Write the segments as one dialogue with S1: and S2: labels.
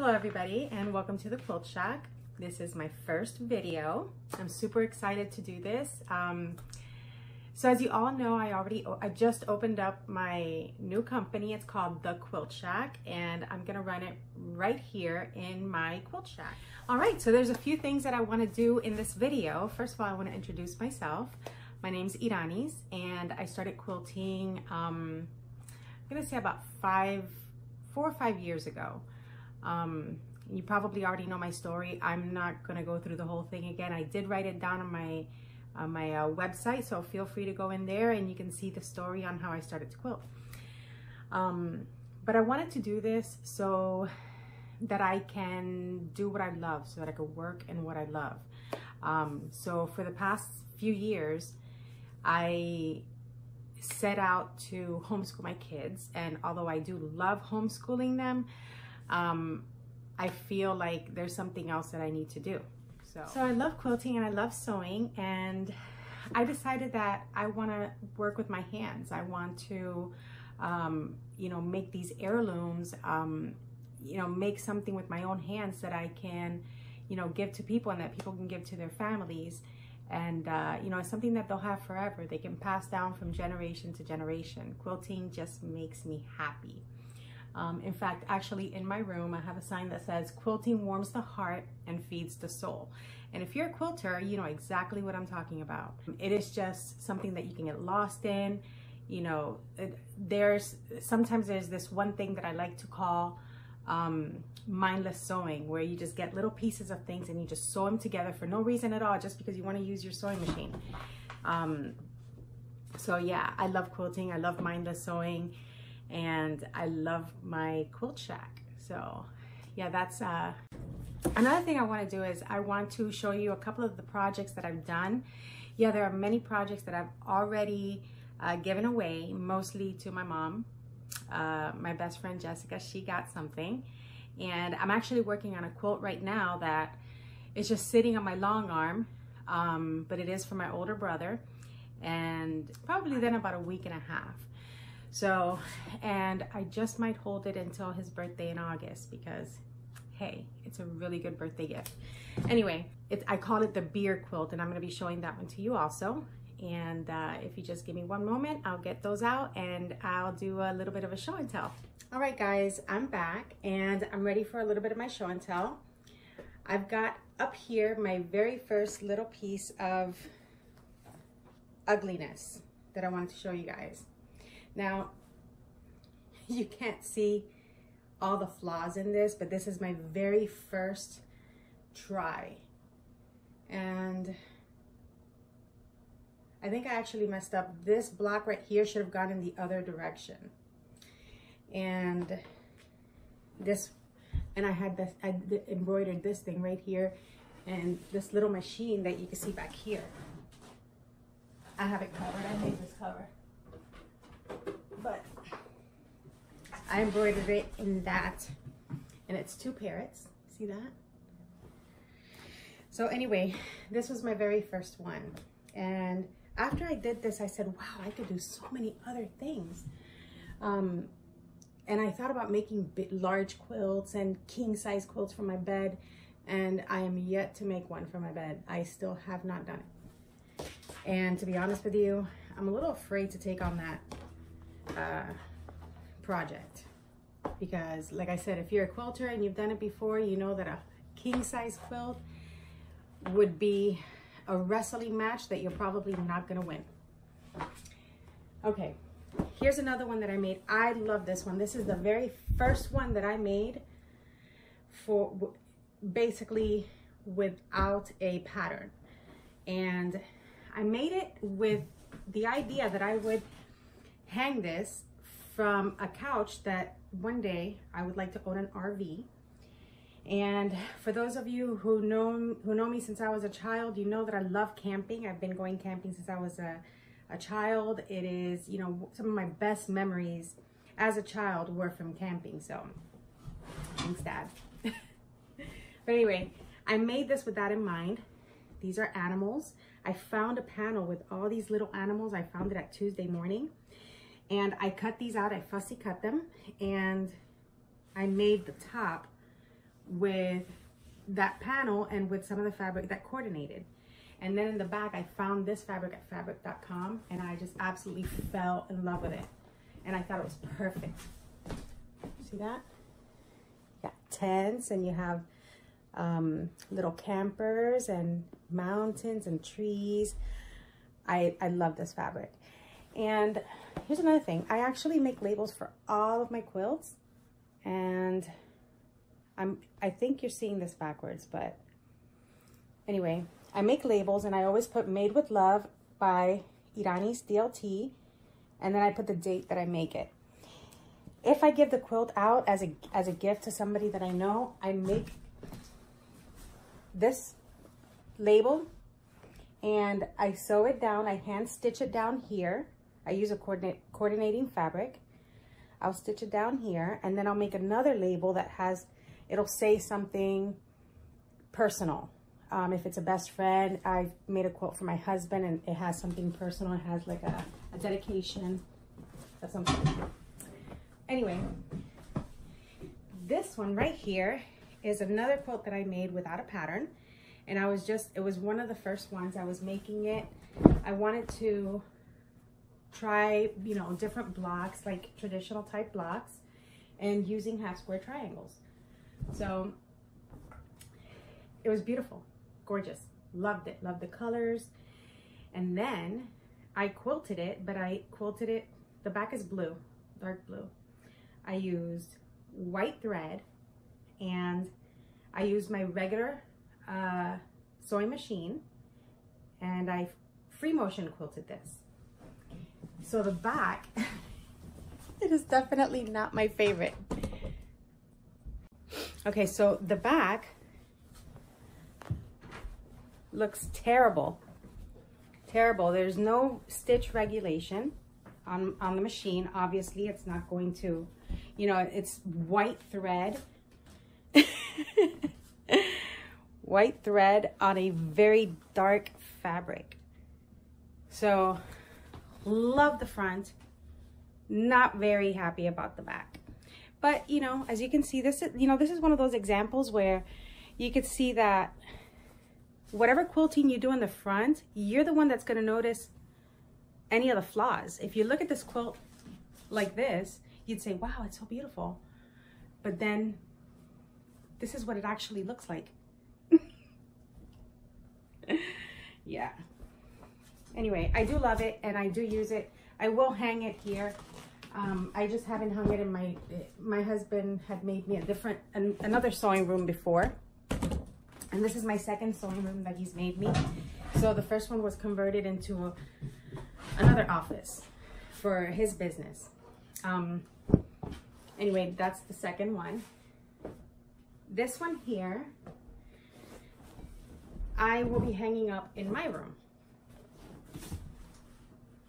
S1: Hello everybody and welcome to the Quilt Shack. This is my first video. I'm super excited to do this. So as you all know, I just opened up my new company. It's called the Quilt Shack and I'm gonna run it right here in my Quilt Shack. All right, so there's a few things that I wanna do in this video. First of all, I wanna introduce myself. My name's Iranis and I started quilting, I'm gonna say about 4 or 5 years ago. You probably already know my story. I'm not going to go through the whole thing again. I did write it down on my website, so feel free to go in there and you can see the story on how I started to quilt. But I wanted to do this so that I can do what I love, so that I could work in what I love. So for the past few years, I set out to homeschool my kids, and although I do love homeschooling them, I feel like there's something else that I need to do. So I love quilting and I love sewing, and I decided that I want to work with my hands. I want to, make these heirlooms, make something with my own hands that I can, give to people and that people can give to their families. And, it's something that they'll have forever. They can pass down from generation to generation. Quilting just makes me happy. In fact, actually in my room, I have a sign that says, "Quilting warms the heart and feeds the soul." And if you're a quilter, you know exactly what I'm talking about. It is just something that you can get lost in. Sometimes there's this one thing that I like to call mindless sewing, where you just get little pieces of things and you just sew them together for no reason at all, just because you want to use your sewing machine. So yeah, I love quilting. I love mindless sewing. And I love my Quilt Shack. So yeah, that's another thing I want to do is I want to show you a couple of the projects that I've done. Yeah, there are many projects that I've already given away, mostly to my mom. My best friend Jessica, she got something, and I'm actually working on a quilt right now that is just sitting on my long arm, but it is for my older brother, and probably then about a week and a half. So, and I just might hold it until his birthday in August because, hey, it's a really good birthday gift. Anyway, I call it the beer quilt, and I'm going to be showing that one to you also. And if you just give me one moment, I'll get those out and I'll do a little bit of a show and tell. All right, guys, I'm back and I'm ready for a little bit of my show and tell. I've got up here my very first little piece of ugliness that I wanted to show you guys. Now, you can't see all the flaws in this, but this is my very first try. And I think I actually messed up. This block right here should have gone in the other direction. And I embroidered this thing right here, and this little machine that you can see back here. I have it covered. I made this cover. But I embroidered it in that, and it's 2 parrots. See that? So anyway, this was my very first one, and after I did this, I said, wow, I could do so many other things. And I thought about making large quilts and king-size quilts for my bed, and I am yet to make one for my bed. I still have not done it. And to be honest with you, I'm a little afraid to take on that project, because like I said, if you're a quilter and you've done it before, you know that a king-size quilt would be a wrestling match that you're probably not gonna win. Okay, here's another one that I made. I love this one. This is the very first one that I made for basically without a pattern, and I made it with the idea that I would hang this from a couch that one day I would like to own an RV. And for those of you who know me since I was a child, you know that I love camping. I've been going camping since I was a child. It is, some of my best memories as a child were from camping. So thanks, Dad. But anyway, I made this with that in mind. These are animals. I found a panel with all these little animals. I found it at Tuesday morning. And I cut these out. I fussy cut them. And I made the top with that panel and with some of the fabric that coordinated. And then in the back, I found this fabric at fabric.com, and I just absolutely fell in love with it. And I thought it was perfect. See that? You got tents, and you have little campers and mountains and trees. I love this fabric. And here's another thing. I actually make labels for all of my quilts. And I think you're seeing this backwards, but anyway, I make labels, and I always put made with love by Irani's DLT, and then I put the date that I make it. If I give the quilt out as a gift to somebody that I know, I make this label and I sew it down. I hand stitch it down here. I use a coordinating fabric. I'll stitch it down here, and then I'll make another label that has, it'll say something personal. If it's a best friend, I made a quilt for my husband, and it has something personal. It has like a dedication or something. Anyway, this one right here is another quilt that I made without a pattern. And it was one of the first ones. I was making it. I wanted to try, you know, different blocks, like traditional type blocks, and using half square triangles. So it was beautiful. Gorgeous. Loved it. Loved the colors. And then I quilted it, but I quilted it, the back is blue, dark blue. I used white thread, and I used my regular sewing machine, and I free motion quilted this. So the back, it is definitely not my favorite. Okay, so the back looks terrible. Terrible. There's no stitch regulation on the machine. Obviously, it's not going to, you know, it's white thread. White thread on a very dark fabric. So, love the front. Not very happy about the back. But, you know, as you can see, this is one of those examples where you could see that whatever quilting you do in the front, you're the one that's going to notice any of the flaws. If you look at this quilt like this, you'd say, wow, it's so beautiful. But then this is what it actually looks like. Yeah. Anyway, I do love it, and I do use it. I will hang it here. I just haven't hung it in my husband had made me another sewing room before. And this is my second sewing room that he's made me. So the first one was converted into another office for his business. Anyway, that's the second one. This one here, I will be hanging up in my room.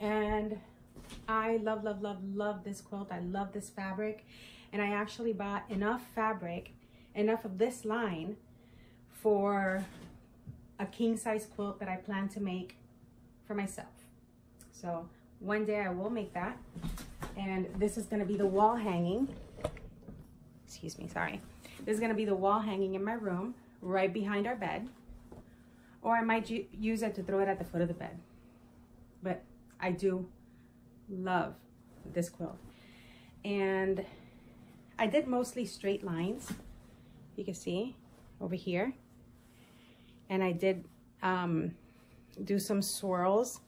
S1: And I love, love, love, love this quilt. I love this fabric. And I actually bought enough fabric, enough of this line, for a king size quilt that I plan to make for myself. So one day I will make that. And this is gonna be the wall hanging. Excuse me, sorry. This is gonna be the wall hanging in my room, right behind our bed. Or I might use it to throw it at the foot of the bed. But I do love this quilt. And I did mostly straight lines. You can see over here. And I did do some swirls.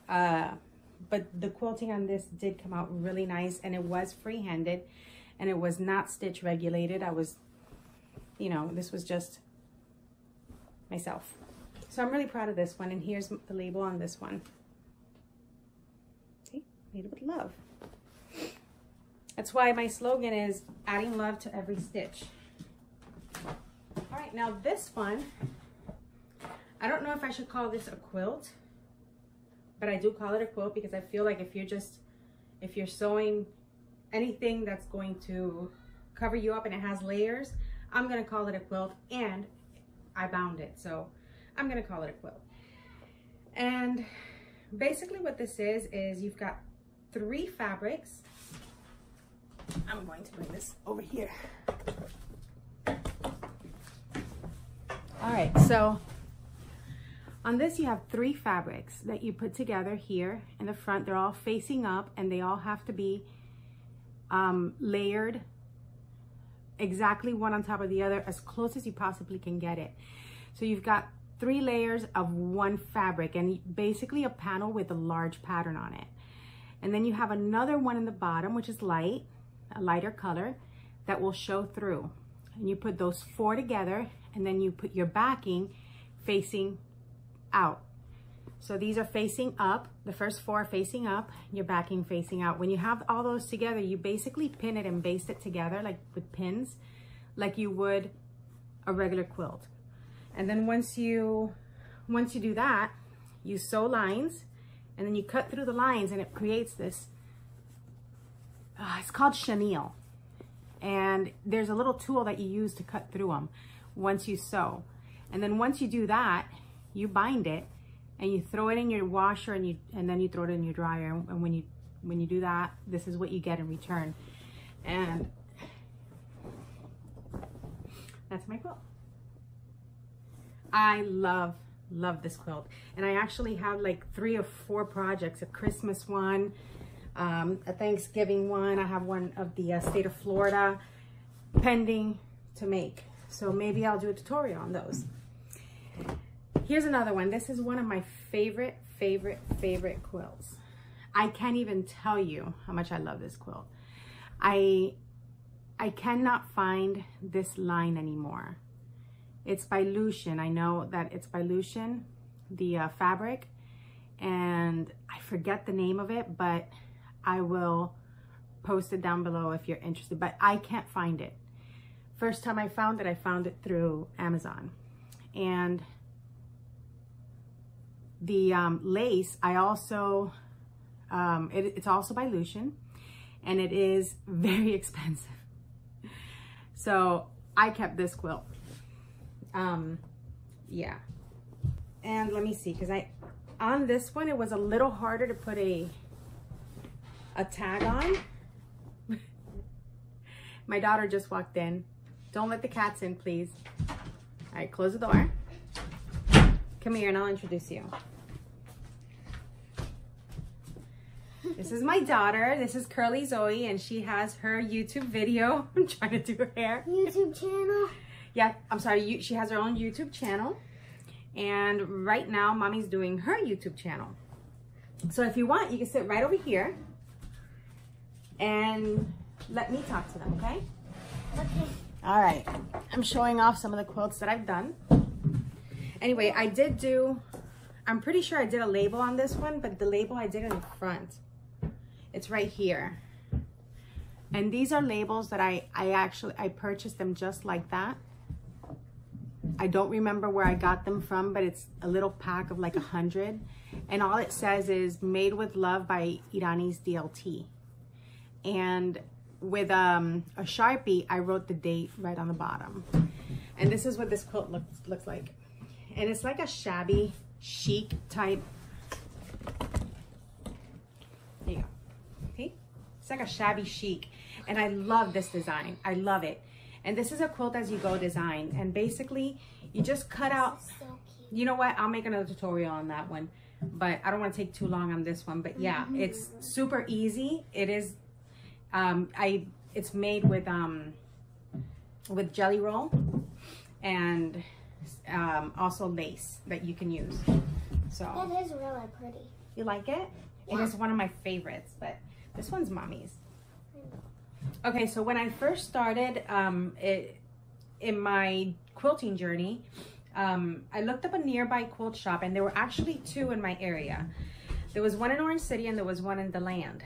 S1: But the quilting on this did come out really nice, and it was free-handed, and it was not stitch regulated. I was, you know, this was just myself. So I'm really proud of this one, and here's the label on this one. See, made with love. That's why my slogan is adding love to every stitch. All right, now this one, I don't know if I should call this a quilt, but I do call it a quilt because I feel like if you're sewing anything that's going to cover you up and it has layers, I'm gonna call it a quilt, and I bound it, so I'm gonna call it a quilt. And basically what this is you've got 3 fabrics. I'm going to bring this over here. All right, so on this you have 3 fabrics that you put together here in the front. They're all facing up and they all have to be layered exactly one on top of the other, as close as you possibly can get it. So you've got 3 layers of one fabric and basically a panel with a large pattern on it. And then you have another one in the bottom, which is light, a lighter color that will show through. And you put those 4 together and then you put your backing facing out. So these are facing up, the first 4 are facing up, your backing facing out. When you have all those together, you basically pin it and baste it together like with pins, like you would a regular quilt. And then once you do that, you sew lines and then you cut through the lines and it creates this, it's called chenille. And there's a little tool that you use to cut through them once you sew. And then once you do that, you bind it and you throw it in your washer and then you throw it in your dryer. And when you do that, this is what you get in return. And that's my quilt. I love this quilt. And I actually have like 3 or 4 projects, a Christmas one, a Thanksgiving one. I have one of the state of Florida pending to make. So maybe I'll do a tutorial on those. Here's another one. This is one of my favorite quilts. I can't even tell you how much I love this quilt. I cannot find this line anymore. It's by Lucian. I know that it's by Lucian, the fabric, and I forget the name of it, but I will post it down below if you're interested, but I can't find it. First time I found it through Amazon. And the lace, I also, it's also by Lucian, and it is very expensive. So I kept this quilt. Yeah. And let me see, because on this one, it was a little harder to put a tag on. My daughter just walked in. Don't let the cats in, please. All right, close the door. Come here and I'll introduce you. This is my daughter. This is Curly Zoe, and she has her YouTube video. I'm trying to do her hair.
S2: YouTube channel?
S1: Yeah, I'm sorry. She has her own YouTube channel. And right now, Mommy's doing her YouTube channel. So if you want, you can sit right over here and let me talk to them, okay?
S2: Okay.
S1: All right. I'm showing off some of the quilts that I've done. Anyway, I'm pretty sure I did a label on this one, but the label I did in the front. It's right here. And these are labels that I purchased them just like that. I don't remember where I got them from, but it's a little pack of like 100. And all it says is made with love by Irani's DLT. And with a Sharpie, I wrote the date right on the bottom. And this is what this quilt looks like. And it's like a shabby, chic type. There you go. Okay? It's like a shabby chic. And I love this design. I love it. And this is a quilt as you go design. And basically, you just cut out.
S2: So cute.
S1: You know what? I'll make another tutorial on that one. But I don't want to take too long on this one. But yeah, it's super easy. It is. It's made with jelly roll and also lace that you can use. So
S2: that is really pretty.
S1: You like it?
S2: Yeah.
S1: It is one of my favorites, but this one's Mommy's. Okay, so when I first started in my quilting journey, I looked up a nearby quilt shop, and there were actually 2 in my area. There was one in Orange City and there was one in DeLand.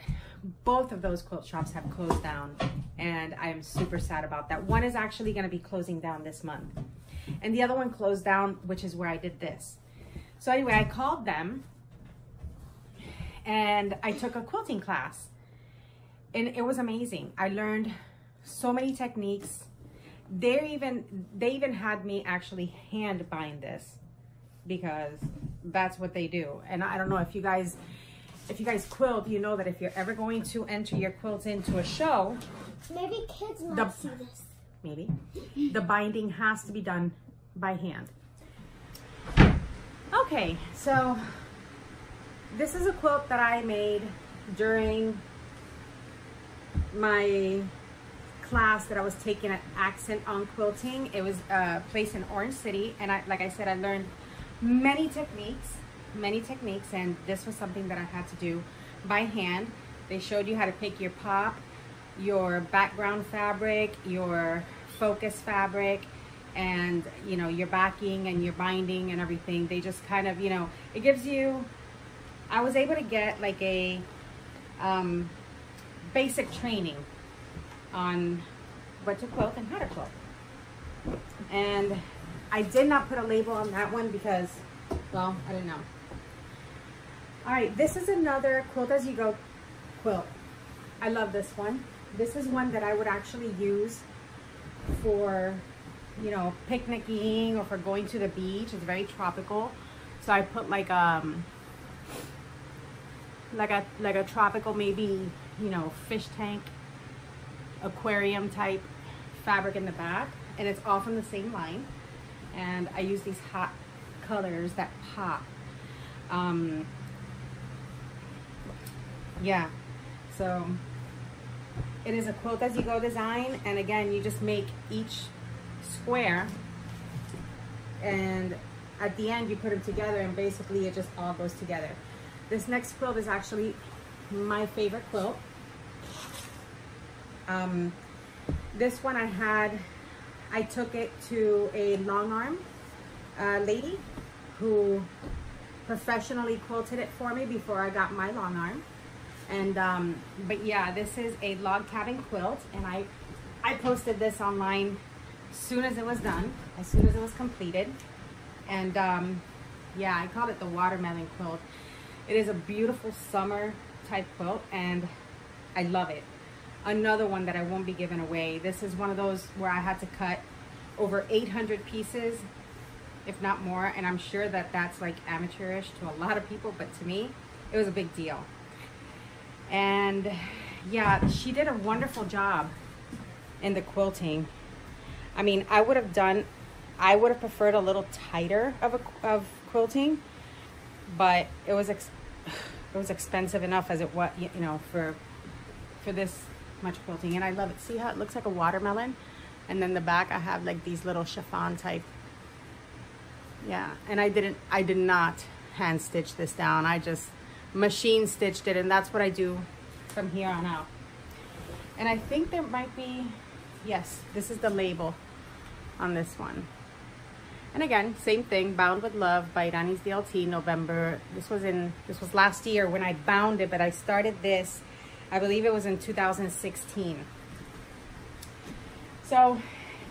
S1: Both of those quilt shops have closed down, and I'm super sad about that. One is actually going to be closing down this month, and the other one closed down, which is where I did this. So anyway, I called them and I took a quilting class, and it was amazing. I learned so many techniques. They even had me actually hand bind this, because that's what they do. And I don't know if you guys quilt, you know that if you're ever going to enter your quilts into a show,
S2: maybe kids might see this.
S1: Maybe the binding has to be done by hand. Okay, so this is a quilt that I made during my class that I was taking at Accent on Quilting. It was a place in Orange City, and like I said, I learned many techniques, and this was something that I had to do by hand. They showed you how to pick your pop, your background fabric, your focus fabric, and you know, your backing and your binding and everything. They just kind of, you know, it gives you, I was able to get like a basic training on what to quilt and how to quilt. And I did not put a label on that one because, well, I didn't know. All right, this is another Quilt As You Go quilt. I love this one. This is one that I would actually use for, you know, picnicking or for going to the beach. It's very tropical. So I put like a tropical, maybe, you know, fish tank, aquarium type fabric in the back, and it's all from the same line. And I use these hot colors that pop. Yeah, so it is a Quilt As You Go design, and again, you just make each square, and at the end you put them together, and basically it just all goes together. This next quilt is actually my favorite quilt. This one I took it to a long arm lady who professionally quilted it for me before I got my long arm. And but yeah, this is a log cabin quilt, and I posted this online as soon as it was done, as soon as it was completed. And yeah, I call it the watermelon quilt. It is a beautiful summer type quilt, and I love it. Another one that I won't be giving away. This is one of those where I had to cut over 800 pieces, if not more, and I'm sure that that's like amateurish to a lot of people, but to me it was a big deal. And yeah, she did a wonderful job in the quilting. I mean, I would have preferred a little tighter of quilting, but it was expensive enough as it was, you know, for this much quilting. And I love it. See how it looks like a watermelon, and then the back I have like these little chiffon type. Yeah, and I did not hand stitch this down. I just machine stitched it, and that's what I do from here on out. And I think there might be, yes, this is the label on this one. And again, same thing, Bound with Love by Donnie's DLT, November. This was last year when I bound it, but I started this, I believe it was in 2016. So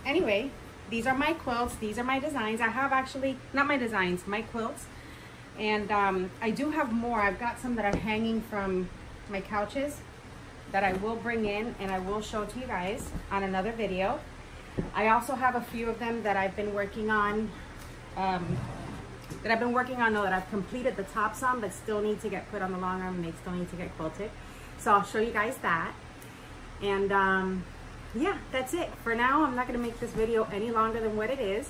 S1: anyway, these are my quilts, these are my designs. I have actually, not my designs, my quilts. And I do have more. I've got some that are hanging from my couches that I will bring in and I will show to you guys on another video. I also have a few of them that I've been working on, that I've completed the tops on, but still need to get put on the long arm, and they still need to get quilted. So I'll show you guys that. And yeah, that's it. For now, I'm not gonna make this video any longer than what it is.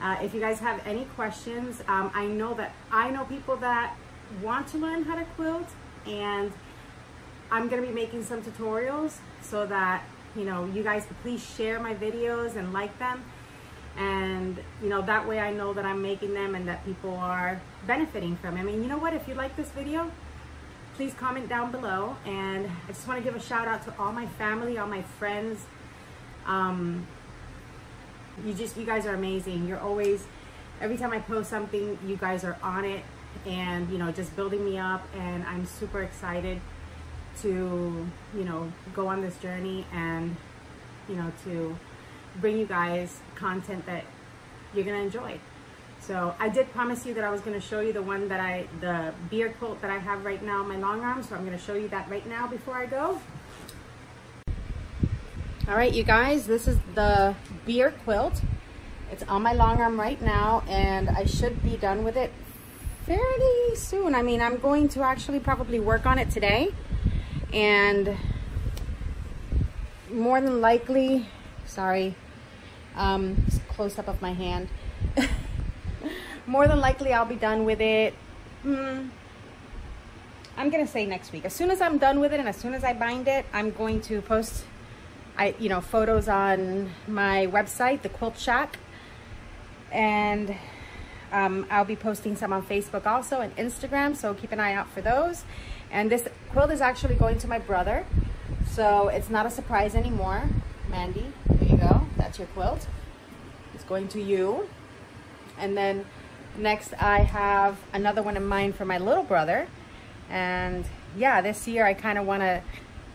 S1: If you guys have any questions, I know people that want to learn how to quilt, and I'm gonna be making some tutorials so that, you know, you guys can please share my videos and like them, and you know, that way I know that I'm making them and that people are benefiting from it. I mean, you know what, if you like this video, please comment down below. And I just want to give a shout out to all my family, all my friends. You guys are amazing. You're always, every time I post something, you guys are on it, and you know, just building me up, and I'm super excited to, you know, go on this journey and, you know, to bring you guys content that you're gonna enjoy. So I did promise you that I was gonna show you the beer quilt that I have right now, my long arm, so I'm gonna show you that right now before I go. All right, you guys, this is the beer quilt. It's on my long arm right now, and I should be done with it fairly soon. I mean, I'm going to actually probably work on it today, and more than likely, sorry, close up of my hand. more than likely I'll be done with it. I'm gonna say next week. As soon as I'm done with it and as soon as I bind it, I'm going to post photos on my website, the Quilt Shack, and I'll be posting some on Facebook also and Instagram, so keep an eye out for those. And this quilt is actually going to my brother, so it's not a surprise anymore. Mandy, there you go, that's your quilt. It's going to you. And then next I have another one in mind for my little brother. And yeah, this year I kind of want to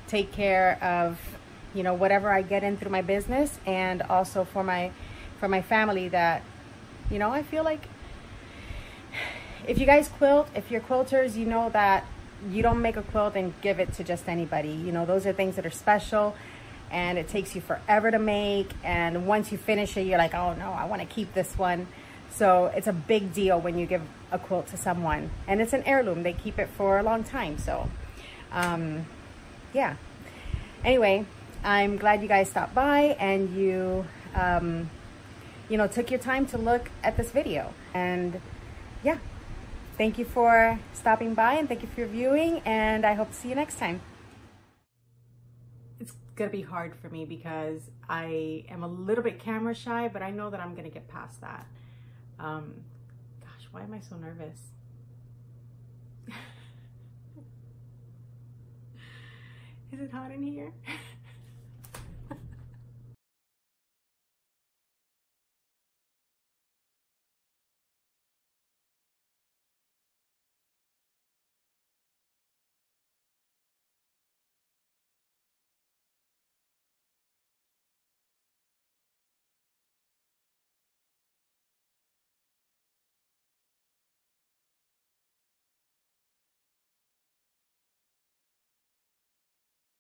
S1: take care of whatever I get in through my business, and also for my family, that I feel like if you guys quilt, if you're quilters, you know that you don't make a quilt and give it to just anybody. Those are things that are special, and it takes you forever to make, and once you finish it, you're like, oh no, I want to keep this one. So it's a big deal when you give a quilt to someone, and it's an heirloom. They keep it for a long time. So yeah, anyway, I'm glad you guys stopped by and you took your time to look at this video. And yeah, thank you for stopping by, and thank you for viewing, and I hope to see you next time. It's gonna be hard for me because I am a little bit camera shy, but I know that I'm gonna get past that. Gosh, why am I so nervous? Is it hot in here?